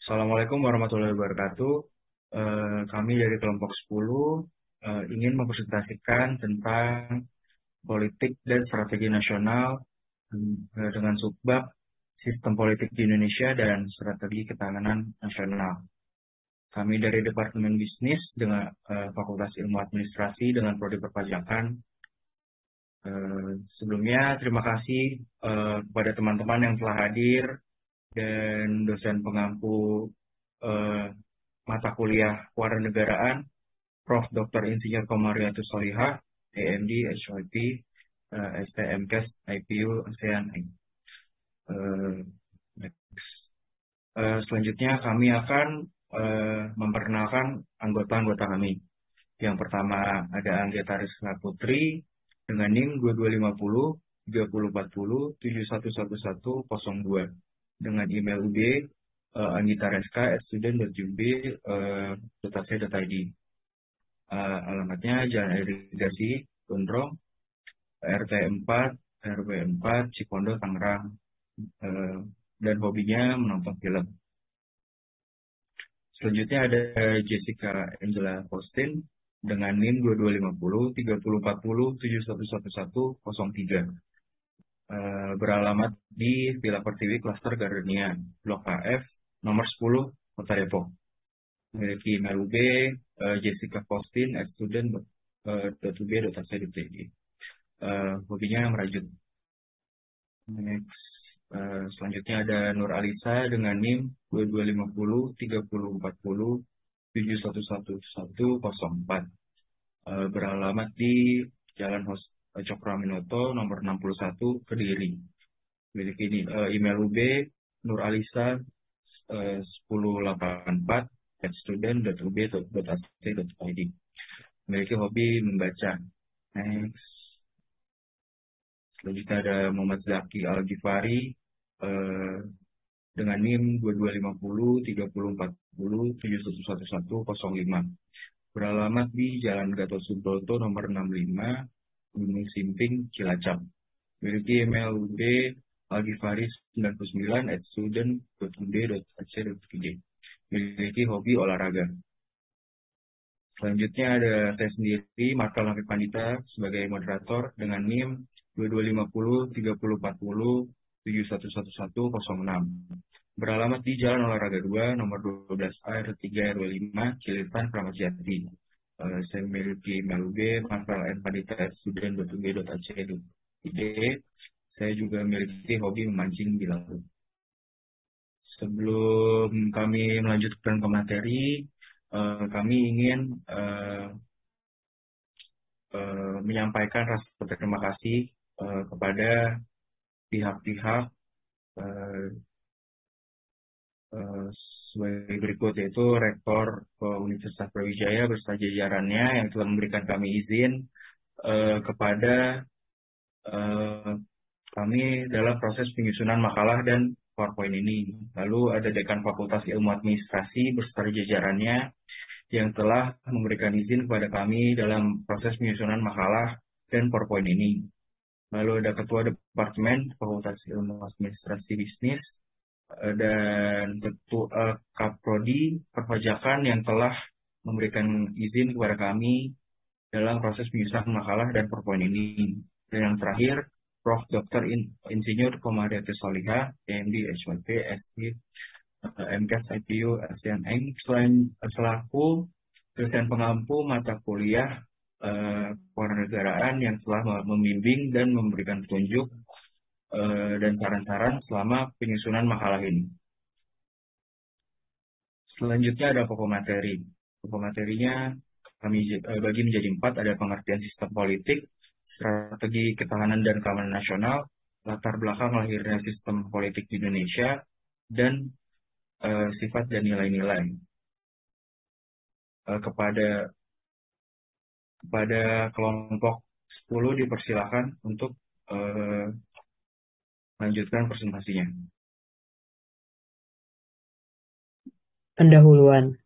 Assalamualaikum warahmatullahi wabarakatuh. Kami dari kelompok 10 ingin mempresentasikan tentang politik dan strategi nasional dengan subbab sistem politik di Indonesia dan strategi ketahanan nasional. Kami dari Departemen Bisnis dengan Fakultas Ilmu Administrasi dengan Prodi Perpajakan. Sebelumnya terima kasih kepada teman-teman yang telah hadir dan dosen pengampu mata kuliah Kewarganegaraan, Prof. Dr. Insinyur Komariatus Solihah, AMD, HYP, STMKes, IPU, ASEAN. Selanjutnya kami akan memperkenalkan anggota-anggota kami. Yang pertama ada Anggeta Rizka Putri dengan NIM 2250 3040 711102 dengan email UB anggitareska@student.ub.ac.id. Alamatnya Jalan Irigasi Gondrong, RT 4 RW 4 Cipondo, Tangerang, dan hobinya menonton film. Selanjutnya ada Jessica Angela Postin dengan NIM 2250 3040 711103. Beralamat di Villa Pertiwi Klaster Gardenia, Blok KF, nomor 10, Kota Depok. Memiliki email UB jessicapostine@student.ub.ac.id. Hobinya merajut. Selanjutnya ada Nur Alisa dengan NIM 2250 3040 711104. Beralamat di Jalan Cokroaminoto nomor 61 Kediri. Memiliki email UB nuralisa 1084@student.ub.ac.id. Memiliki hobi membaca. Next. Selanjutnya ada Muhammad Zaki Al-Ghifari dengan NIM 2250 3040 711105. Beralamat di Jalan Gatot Subroto nomor 65 Gunung Simping, Cilacap. Memiliki email UB algifari99@student.ub.ac.id. Memiliki hobi olahraga. Selanjutnya ada saya sendiri, Markal Hafid Pandita, sebagai moderator dengan NIM 2250 3040 711106. Beralamat di Jalan Olahraga 2 nomor 12A R3 RW 5 Cililitan, Kramat Jati. Saya memiliki email UB markal@pandita@student.ub.ac.id. Saya juga memiliki hobi memancing di laut. Sebelum kami melanjutkan ke materi, kami ingin menyampaikan rasa terima kasih kepada pihak-pihak sebagai berikut, yaitu Rektor Universitas Brawijaya beserta jajarannya yang telah memberikan kami izin kepada kami dalam proses penyusunan makalah dan PowerPoint ini. Lalu ada Dekan Fakultas Ilmu Administrasi beserta jajarannya yang telah memberikan izin kepada kami dalam proses penyusunan makalah dan PowerPoint ini. Lalu ada Ketua Departemen Fakultas Ilmu Administrasi Bisnis dan Ketua Kaprodi Perpajakan yang telah memberikan izin kepada kami dalam proses penyusunan makalah dan PowerPoint ini. Dan yang terakhir, Prof. Dr. Insinyur Komariatus Solihah, AMD, HYP, ST, MKes, IPU, ASEAN, selaku dosen pengampu mata kuliah Kewarganegaraan yang telah membimbing dan memberikan petunjuk dan saran-saran selama penyusunan makalah ini. Selanjutnya ada pokok materi. Pokok materinya kami bagi menjadi 4, ada pengertian sistem politik, strategi ketahanan dan keamanan nasional, latar belakang lahirnya sistem politik di Indonesia, dan sifat dan nilai-nilai. Kepada kelompok 10 dipersilakan untuk lanjutkan presentasinya. Pendahuluan.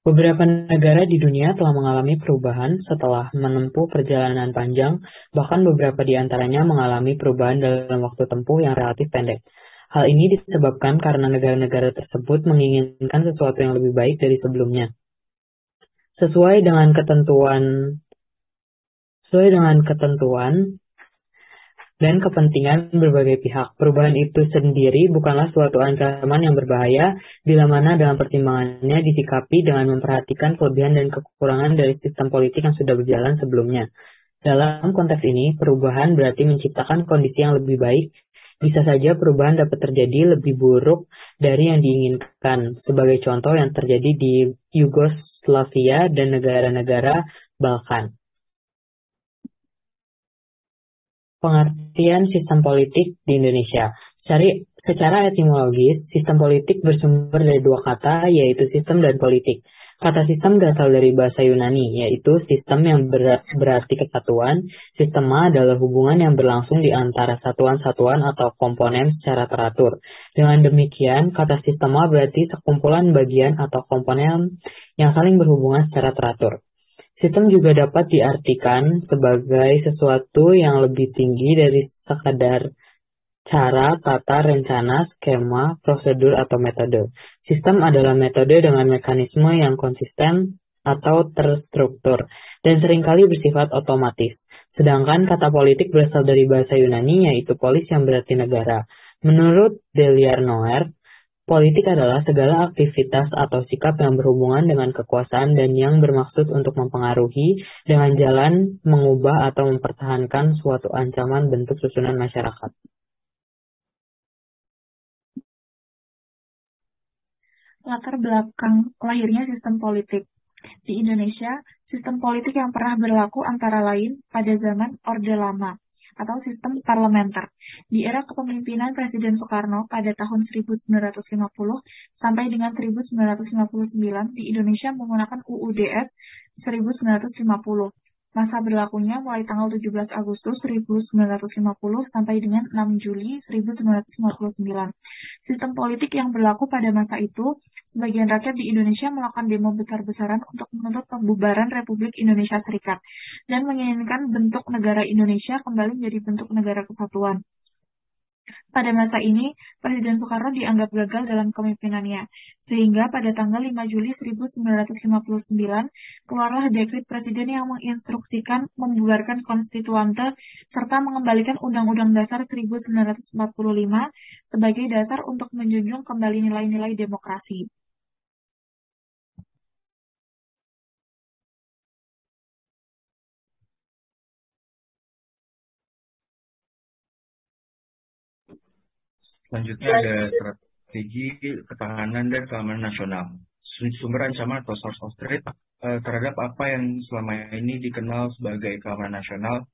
Beberapa negara di dunia telah mengalami perubahan setelah menempuh perjalanan panjang, bahkan beberapa di antaranya mengalami perubahan dalam waktu tempuh yang relatif pendek. Hal ini disebabkan karena negara-negara tersebut menginginkan sesuatu yang lebih baik dari sebelumnya. Sesuai dengan ketentuan dan kepentingan berbagai pihak. Perubahan itu sendiri bukanlah suatu ancaman yang berbahaya bila mana dalam pertimbangannya disikapi dengan memperhatikan kelebihan dan kekurangan dari sistem politik yang sudah berjalan sebelumnya. Dalam konteks ini, perubahan berarti menciptakan kondisi yang lebih baik. Bisa saja perubahan dapat terjadi lebih buruk dari yang diinginkan, sebagai contoh yang terjadi di Yugoslavia dan negara-negara Balkan. Pengertian sistem politik di Indonesia. Secara etimologis, sistem politik bersumber dari dua kata, yaitu sistem dan politik. Kata sistem berasal dari bahasa Yunani, yaitu sistem yang berarti kesatuan. Sistema adalah hubungan yang berlangsung di antara satuan-satuan atau komponen secara teratur. Dengan demikian, kata sistema berarti sekumpulan bagian atau komponen yang saling berhubungan secara teratur. Sistem juga dapat diartikan sebagai sesuatu yang lebih tinggi dari sekadar cara, tata, rencana, skema, prosedur, atau metode. Sistem adalah metode dengan mekanisme yang konsisten atau terstruktur dan seringkali bersifat otomatis. Sedangkan kata politik berasal dari bahasa Yunani, yaitu polis yang berarti negara. Menurut Delarnoer, politik adalah segala aktivitas atau sikap yang berhubungan dengan kekuasaan dan yang bermaksud untuk mempengaruhi dengan jalan mengubah atau mempertahankan suatu ancaman bentuk susunan masyarakat. Latar belakang lahirnya sistem politik. Di Indonesia, sistem politik yang pernah berlaku antara lain pada zaman Orde Lama atau sistem parlementer. Di era kepemimpinan Presiden Soekarno pada tahun 1950 sampai dengan 1959 di Indonesia menggunakan UUDS 1950. Masa berlakunya mulai tanggal 17 Agustus 1950 sampai dengan 6 Juli 1959. Sistem politik yang berlaku pada masa itu, sebagian rakyat di Indonesia melakukan demo besar-besaran untuk menuntut pembubaran Republik Indonesia Serikat dan menginginkan bentuk negara Indonesia kembali menjadi bentuk negara kesatuan. Pada masa ini, Presiden Soekarno dianggap gagal dalam kepemimpinannya, sehingga pada tanggal 5 Juli 1959, keluarlah dekret Presiden yang menginstruksikan membubarkan konstituante serta mengembalikan Undang-Undang Dasar 1945 sebagai dasar untuk menjunjung kembali nilai-nilai demokrasi. Selanjutnya ada strategi ketahanan dan keamanan nasional. Sumber ancaman atau source of threat terhadap apa yang selama ini dikenal sebagai keamanan nasional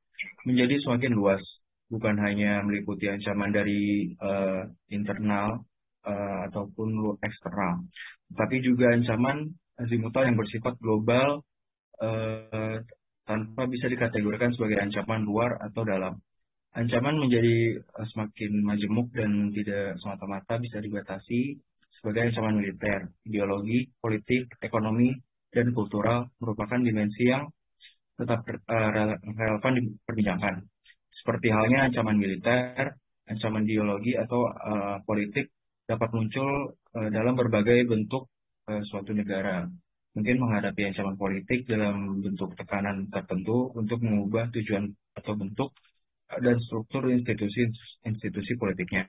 menjadi semakin luas, bukan hanya meliputi ancaman dari internal ataupun eksternal, tapi juga ancaman azimutal yang bersifat global tanpa bisa dikategorikan sebagai ancaman luar atau dalam. Ancaman menjadi semakin majemuk dan tidak semata-mata bisa dibatasi sebagai ancaman militer, ideologi, politik, ekonomi, dan kultural merupakan dimensi yang tetap relevan diperbincangkan. Seperti halnya ancaman militer, ancaman ideologi, atau politik dapat muncul dalam berbagai bentuk suatu negara. Mungkin menghadapi ancaman politik dalam bentuk tekanan tertentu untuk mengubah tujuan atau bentuk dan struktur institusi politiknya.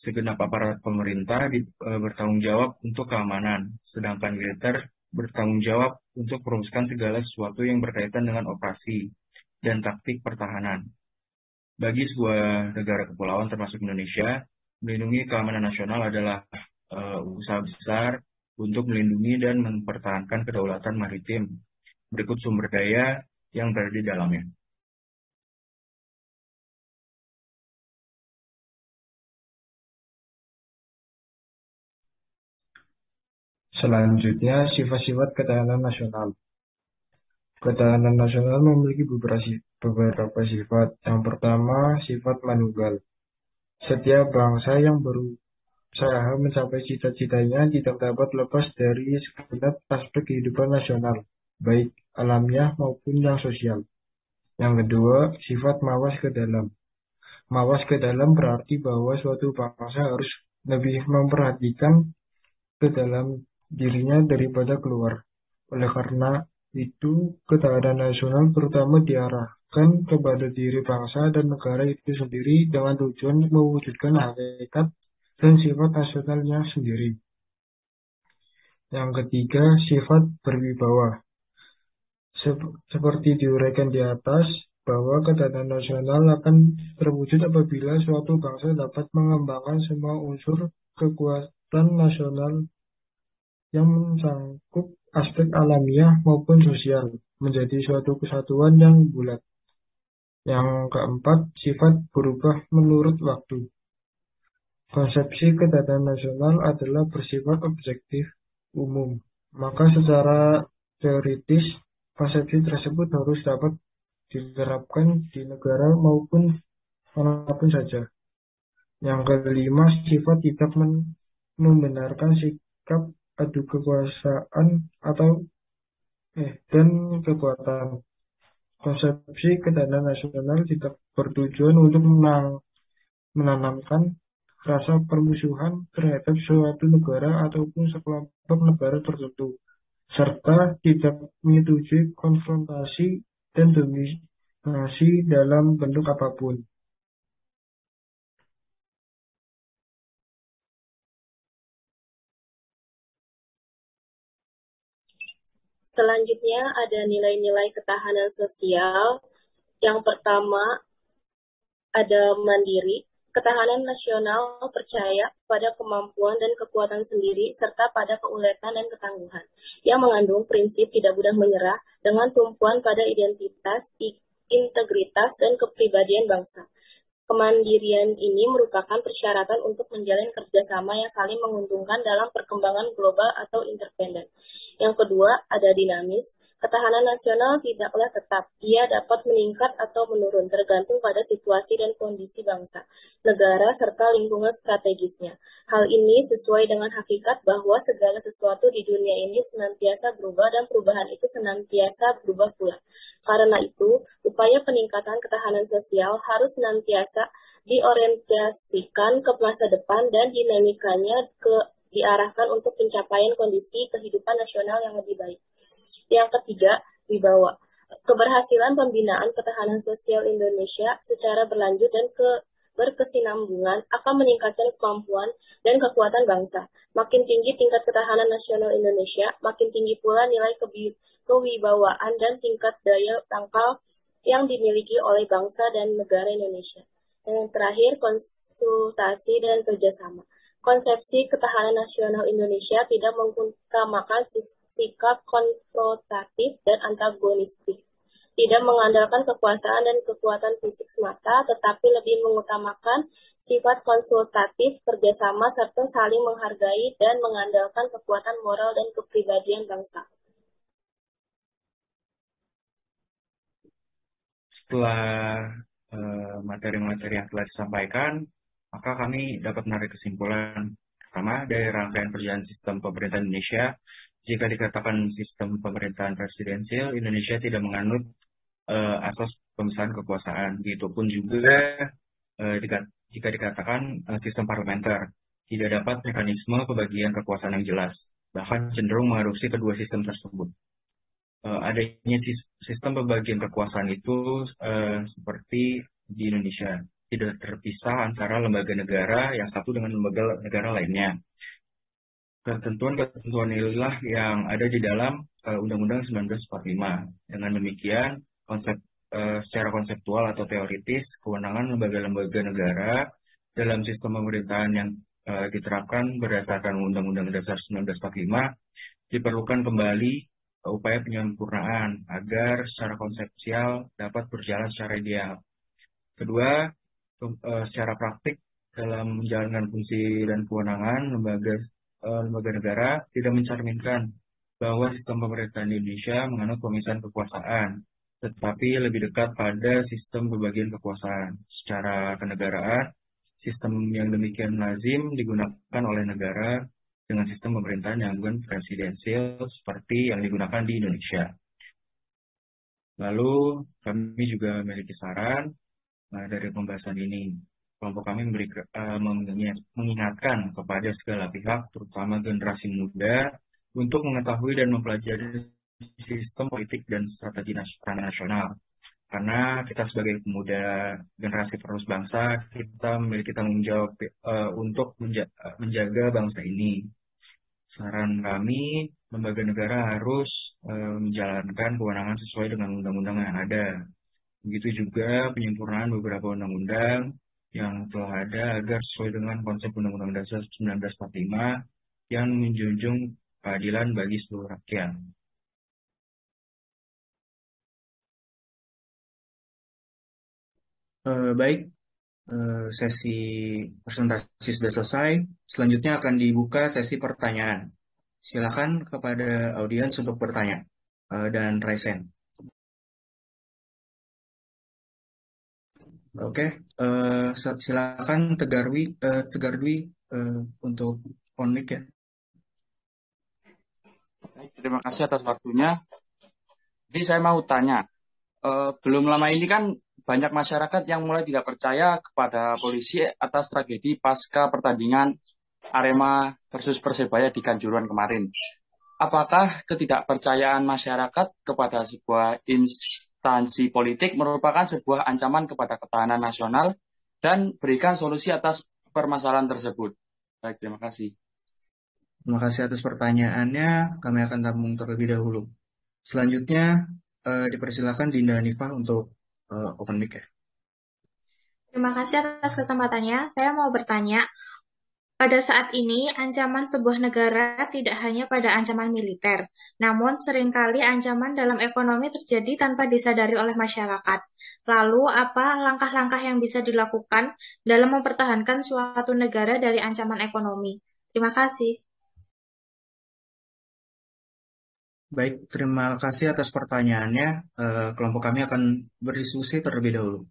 Segenap aparat pemerintah bertanggung jawab untuk keamanan, sedangkan militer bertanggung jawab untuk merumuskan segala sesuatu yang berkaitan dengan operasi dan taktik pertahanan. Bagi sebuah negara kepulauan termasuk Indonesia, melindungi keamanan nasional adalah usaha besar untuk melindungi dan mempertahankan kedaulatan maritim. Berikut sumber daya yang berada di dalamnya. Selanjutnya, sifat-sifat ketahanan nasional. Ketahanan nasional memiliki beberapa sifat. Yang pertama, sifat manunggal. Setiap bangsa yang berusaha mencapai cita-citanya tidak dapat lepas dari segenap aspek kehidupan nasional, baik alamiah maupun yang sosial. Yang kedua, sifat mawas ke dalam. Mawas ke dalam berarti bahwa suatu bangsa harus lebih memperhatikan ke dalam dirinya daripada keluar. Oleh karena itu, ketahanan nasional terutama diarahkan kepada diri bangsa dan negara itu sendiri dengan tujuan mewujudkan hakikat dan sifat nasionalnya sendiri. Yang ketiga, sifat berwibawa. Seperti diuraikan di atas, bahwa ketahanan nasional akan terwujud apabila suatu bangsa dapat mengembangkan semua unsur kekuatan nasional yang mencangkup aspek alamiah maupun sosial, menjadi suatu kesatuan yang bulat. Yang keempat, sifat berubah menurut waktu. Konsepsi ketahanan nasional adalah bersifat objektif umum, maka secara teoritis konsepsi tersebut harus dapat diterapkan di negara maupun manapun saja. Yang kelima, sifat tidak membenarkan sikap adu kekuasaan atau dan kekuatan. Konsepsi ketahanan nasional tidak bertujuan untuk menanamkan rasa permusuhan terhadap suatu negara ataupun sekelompok negara tertentu, serta tidak menyetujui konfrontasi dan dominasi dalam bentuk apapun. Selanjutnya ada nilai-nilai ketahanan sosial. Yang pertama ada mandiri. Ketahanan nasional percaya pada kemampuan dan kekuatan sendiri serta pada keuletan dan ketangguhan yang mengandung prinsip tidak mudah menyerah dengan tumpuan pada identitas, integritas, dan kepribadian bangsa. Kemandirian ini merupakan persyaratan untuk menjalin kerjasama yang saling menguntungkan dalam perkembangan global atau interdependen. Yang kedua, ada dinamis. Ketahanan nasional tidaklah tetap. Ia dapat meningkat atau menurun tergantung pada situasi dan kondisi bangsa, negara, serta lingkungan strategisnya. Hal ini sesuai dengan hakikat bahwa segala sesuatu di dunia ini senantiasa berubah dan perubahan itu senantiasa berubah pula. Karena itu, upaya peningkatan ketahanan sosial harus senantiasa diorientasikan ke masa depan dan dinamikanya diarahkan untuk pencapaian kondisi kehidupan nasional yang lebih baik. Yang ketiga, wibawa. Keberhasilan pembinaan ketahanan sosial Indonesia secara berlanjut dan berkesinambungan akan meningkatkan kemampuan dan kekuatan bangsa. Makin tinggi tingkat ketahanan nasional Indonesia, makin tinggi pula nilai kewibawaan dan tingkat daya tangkal yang dimiliki oleh bangsa dan negara Indonesia. Dan yang terakhir, konsultasi dan kerjasama. Konsepsi ketahanan nasional Indonesia tidak mengutamakan sikap konfrontatif dan antagonistik, tidak mengandalkan kekuasaan dan kekuatan fisik semata, tetapi lebih mengutamakan sifat konsultatif, kerjasama, serta saling menghargai dan mengandalkan kekuatan moral dan kepribadian bangsa. Setelah materi-materi yang telah disampaikan, maka kami dapat menarik kesimpulan. Pertama, dari rangkaian perjalanan sistem pemerintahan Indonesia, jika dikatakan sistem pemerintahan presidensial, Indonesia tidak menganut asas pemisahan kekuasaan. Begitupun juga jika dikatakan sistem parlementer, tidak dapat mekanisme pembagian kekuasaan yang jelas, bahkan cenderung mengadopsi kedua sistem tersebut. Adanya sistem pembagian kekuasaan itu seperti di Indonesia, tidak terpisah antara lembaga negara yang satu dengan lembaga negara lainnya. Ketentuan inilah yang ada di dalam Undang-Undang 1945. Dengan demikian, secara konseptual atau teoritis, kewenangan lembaga-lembaga negara dalam sistem pemerintahan yang diterapkan berdasarkan Undang-Undang Dasar 1945 diperlukan kembali upaya penyempurnaan agar secara konseptual dapat berjalan secara ideal. Kedua, secara praktik dalam menjalankan fungsi dan kewenangan lembaga negara tidak mencerminkan bahwa sistem pemerintahan Indonesia menganut pemisahan kekuasaan, tetapi lebih dekat pada sistem pembagian kekuasaan. Secara kenegaraan, sistem yang demikian lazim digunakan oleh negara dengan sistem pemerintahan yang bukan presidensial seperti yang digunakan di Indonesia. Lalu kami juga memiliki saran dari pembahasan ini. Kelompok kami mengingatkan kepada segala pihak, terutama generasi muda, untuk mengetahui dan mempelajari sistem politik dan strategi nasional. Karena kita sebagai pemuda generasi penerus bangsa, kita memiliki tanggung jawab untuk menjaga bangsa ini. Saran kami, lembaga negara harus menjalankan kewenangan sesuai dengan undang-undang yang ada. Begitu juga penyempurnaan beberapa undang-undang yang telah ada agar sesuai dengan konsep Undang-Undang Dasar 1945 yang menjunjung keadilan bagi seluruh rakyat. Baik, sesi presentasi sudah selesai. Selanjutnya akan dibuka sesi pertanyaan. Silakan kepada audiens untuk bertanya dan raise hand. Oke, silakan Tegar Dwi untuk on mic ya. Terima kasih atas waktunya. Jadi saya mau tanya, belum lama ini kan banyak masyarakat yang mulai tidak percaya kepada polisi atas tragedi pasca pertandingan Arema versus Persebaya di Kanjuruhan kemarin. Apakah ketidakpercayaan masyarakat kepada sebuah instansi politik merupakan sebuah ancaman kepada ketahanan nasional dan berikan solusi atas permasalahan tersebut? Baik, terima kasih. Terima kasih atas pertanyaannya. Kami akan tampung terlebih dahulu. Selanjutnya dipersilakan Dinda Hanifah untuk open mic ya. Terima kasih atas kesempatannya. Saya mau bertanya, pada saat ini ancaman sebuah negara tidak hanya pada ancaman militer, namun seringkali ancaman dalam ekonomi terjadi tanpa disadari oleh masyarakat. Lalu, apa langkah-langkah yang bisa dilakukan dalam mempertahankan suatu negara dari ancaman ekonomi? Terima kasih. Baik, terima kasih atas pertanyaannya. Kelompok kami akan berdiskusi terlebih dahulu.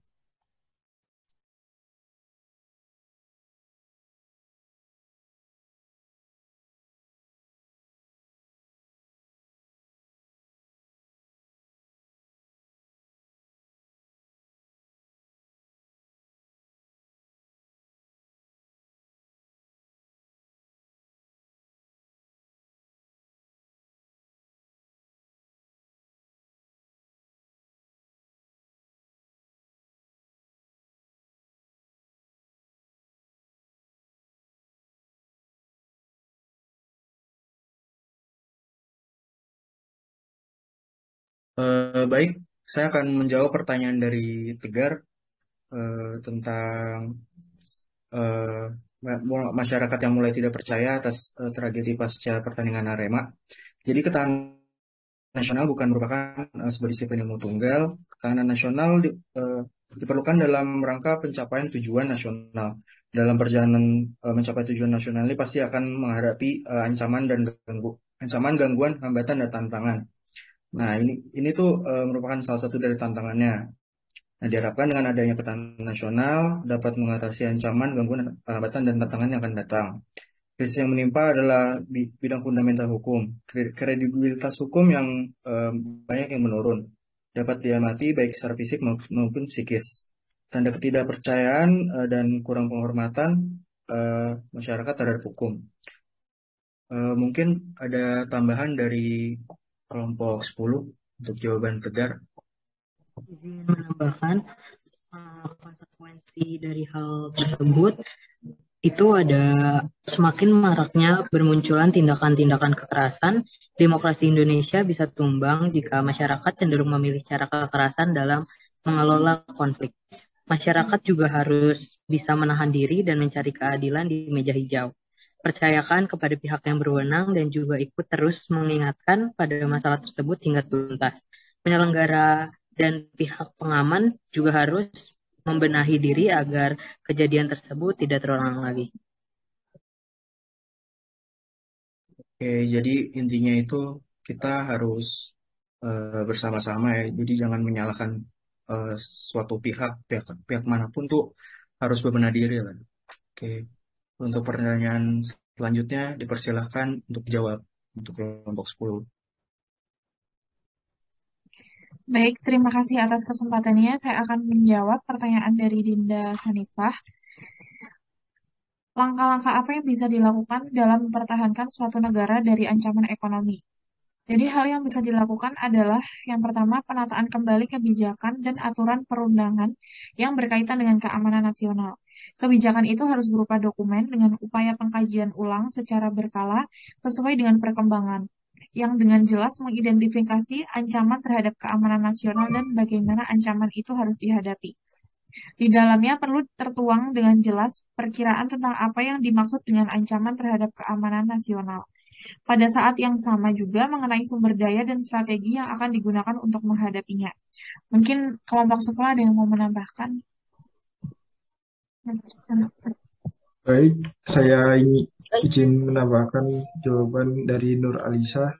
Baik, saya akan menjawab pertanyaan dari Tegar tentang masyarakat yang mulai tidak percaya atas tragedi pasca pertandingan Arema. Jadi ketahanan nasional bukan merupakan sebuah disiplin ilmu tunggal. Ketahanan nasional diperlukan dalam rangka pencapaian tujuan nasional. Dalam perjalanan mencapai tujuan nasional ini pasti akan menghadapi ancaman, gangguan, hambatan, dan tantangan. Nah, ini tuh merupakan salah satu dari tantangannya. Nah, diharapkan dengan adanya ketahanan nasional dapat mengatasi ancaman, gangguan, hambatan, dan tantangan yang akan datang. Krisis yang menimpa adalah bidang fundamental hukum. Kredibilitas hukum yang banyak yang menurun dapat diamati baik secara fisik maupun psikis. Tanda ketidakpercayaan dan kurang penghormatan masyarakat terhadap hukum. Mungkin ada tambahan dari kelompok 10 untuk jawaban Tegar. Izin menambahkan konsekuensi dari hal tersebut itu ada semakin maraknya bermunculan tindakan-tindakan kekerasan. Demokrasi Indonesia bisa tumbang jika masyarakat cenderung memilih cara kekerasan dalam mengelola konflik. Masyarakat juga harus bisa menahan diri dan mencari keadilan di meja hijau. Percayakan kepada pihak yang berwenang dan juga ikut terus mengingatkan pada masalah tersebut hingga tuntas. Penyelenggara dan pihak pengaman juga harus membenahi diri agar kejadian tersebut tidak terulang lagi. Oke, jadi intinya itu kita harus bersama-sama ya. Jadi jangan menyalahkan suatu pihak manapun tuh harus berbenah diri lah. Oke, untuk pertanyaan selanjutnya dipersilahkan untuk jawab untuk kelompok 10. Baik, terima kasih atas kesempatannya. Saya akan menjawab pertanyaan dari Dinda Hanifah. Langkah-langkah apa yang bisa dilakukan dalam mempertahankan suatu negara dari ancaman ekonomi? Jadi hal yang bisa dilakukan adalah yang pertama penataan kembali kebijakan dan aturan perundangan yang berkaitan dengan keamanan nasional. Kebijakan itu harus berupa dokumen dengan upaya pengkajian ulang secara berkala sesuai dengan perkembangan yang dengan jelas mengidentifikasi ancaman terhadap keamanan nasional dan bagaimana ancaman itu harus dihadapi. Di dalamnya perlu tertuang dengan jelas perkiraan tentang apa yang dimaksud dengan ancaman terhadap keamanan nasional. Pada saat yang sama juga mengenai sumber daya dan strategi yang akan digunakan untuk menghadapinya. Mungkin kelompok sekolah ada yang mau menambahkan? Baik, saya Baik, izin menambahkan jawaban dari Nur Alisa.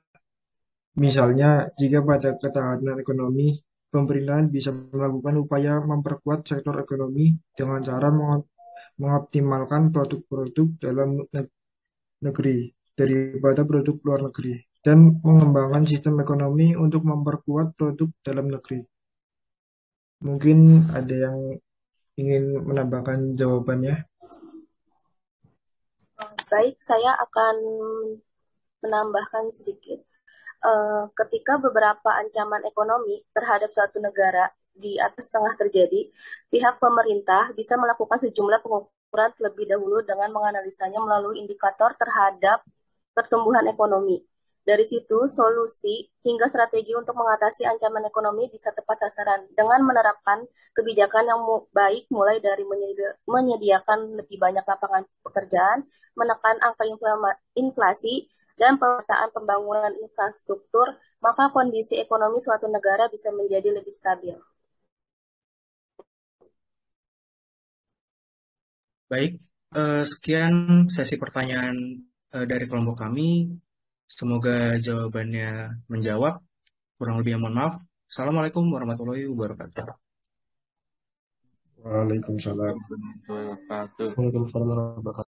Misalnya, jika pada ketahanan ekonomi, pemerintahan bisa melakukan upaya memperkuat sektor ekonomi dengan cara mengoptimalkan produk-produk dalam negeri daripada produk luar negeri dan mengembangkan sistem ekonomi untuk memperkuat produk dalam negeri. Mungkin ada yang ingin menambahkan jawabannya. baik, saya akan menambahkan sedikit. Ketika beberapa ancaman ekonomi terhadap suatu negara di atas tengah terjadi, pihak pemerintah bisa melakukan sejumlah pengukuran terlebih dahulu dengan menganalisanya melalui indikator terhadap pertumbuhan ekonomi. Dari situ, solusi hingga strategi untuk mengatasi ancaman ekonomi bisa tepat sasaran dengan menerapkan kebijakan yang baik mulai dari menyediakan lebih banyak lapangan pekerjaan, menekan angka inflasi, dan pemetaan pembangunan infrastruktur, maka kondisi ekonomi suatu negara bisa menjadi lebih stabil. Baik, sekian sesi pertanyaan dari kelompok kami. Semoga jawabannya menjawab. Kurang lebih mohon maaf. Assalamualaikum warahmatullahi wabarakatuh. Waalaikumsalam. Wabarakatuh. Waalaikumsalam warahmatullahi wabarakatuh.